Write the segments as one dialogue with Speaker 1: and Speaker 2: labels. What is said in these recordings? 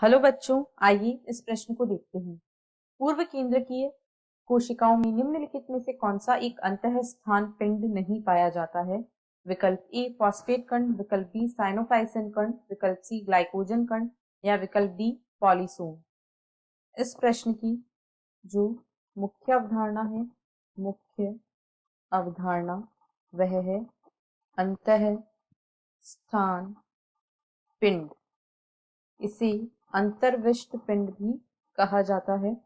Speaker 1: Hello बच्चों, आइए इस प्रश्न को देखते हैं। पूर्व केंद्रकीय कोशिकाओं में निम्नलिखित में से कौन सा एक अंतःस्थान पिंड नहीं पाया जाता है? विकल्प ए फॉस्फेट कण, विकल्प बी साइनोफाइसिन कण, विकल्प सी ग्लाइकोजन कण या विकल्प डी पॉलीसोम। इस प्रश्न की जो मुख्य अवधारणा वह है अंतःस्थान पिंड। इसे अंतर्विष्ट पिंड भी कहा जाता है।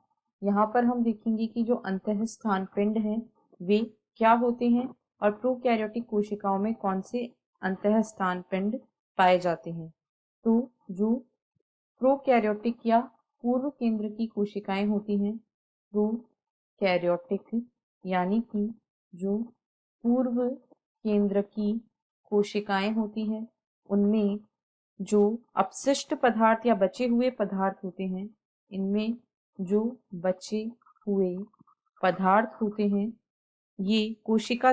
Speaker 1: यहाँ पर हम देखेंगे कि जो अंतःस्थान पिंड हैं वे क्या होते हैं और प्रोकैरियोटिक कोशिकाओं में कौन से अंतःस्थान पिंड पाए जाते हैं। तो जो प्रोकैरियोटिक या पूर्व केंद्र की कोशिकाएं होती हैं, प्रोकैरियोटिक यानी कि जो पूर्व केंद्र की कोशिकाएं होती हैं उनमें जो अपशिष्ट पदार्थ या बचे हुए पदार्थ होते हैं, इनमें जो बचे हुए पदार्थ होते हैं ये कोशिका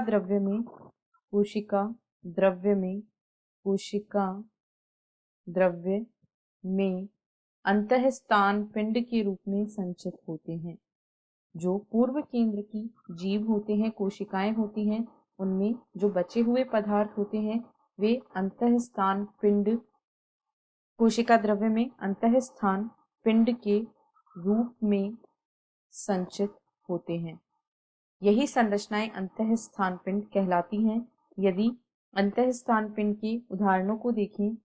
Speaker 1: द्रव्य में अंतःस्थान पिंड के रूप में संचित होते हैं। जो पूर्व केंद्र की जीव होते हैं, कोशिकाएं होती हैं, उनमें जो बचे हुए पदार्थ होते हैं वे अंतःस्थान पिंड कोशिका द्रव्य में अंतःस्थान पिंड के रूप में संचित होते हैं। यही संरचनाएं अंतःस्थान पिंड कहलाती हैं। यदि अंतःस्थान पिंड के उदाहरणों को देखें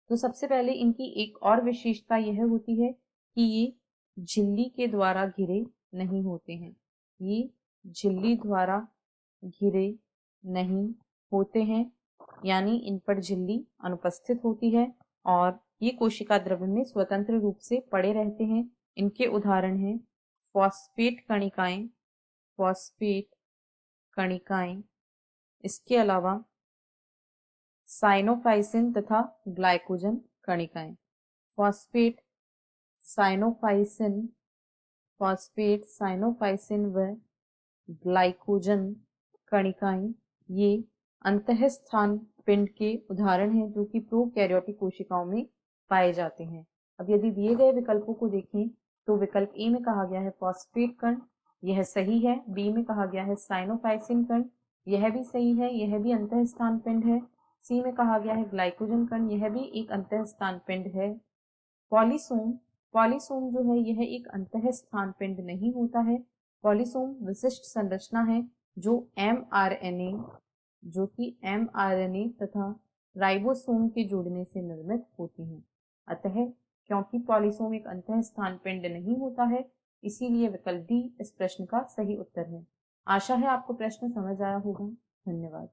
Speaker 1: तो सबसे पहले इनकी एक और विशेषता यह होती है कि ये झिल्ली के द्वारा घिरे नहीं होते हैं। ये झिल्ली द्वारा घिरे नहीं होते हैं, यानी इन पर झिल्ली अनुपस्थित होती है और ये कोशिका द्रव्य में स्वतंत्र रूप से पड़े रहते हैं। इनके उदाहरण हैं फॉस्फेट कणिकाएं, इसके अलावा साइनोफाइसिन तथा ग्लाइकोजन कणिकाएं। फॉस्फेट साइनोफाइसिन व ग्लाइकोजन कणिकाएं ये अंतःस्थान पिंड के उदाहरण हैं जो कि प्रोकैरियोटिक कोशिकाओं में पाए जाते हैं। अब यदि दिए गए विकल्पों को देखें तो विकल्प ए में कहा गया है फॉस्फेट कण, यह सही है। बी में कहा गया है साइनोफाइसिन कण, यह भी सही है, यह भी अंतःस्थान पिंड है। सी में कहा गया है ग्लाइकोजन कण, यह भी एक अंतःस्थान पिंड है। पॉलीसोम जो है यह एक अंतःस्थान पिंड नहीं होता है। पॉलीसोम विशिष्ट संरचना है जो mRNA तथा राइबोसोम के जुड़ने से निर्मित होती हैं। अतः क्योंकि पॉलीसोम एक अंतःस्थान पिंड नहीं होता है, इसीलिए विकल्प डी इस प्रश्न का सही उत्तर है। आशा है आपको प्रश्न समझ आया होगा। धन्यवाद।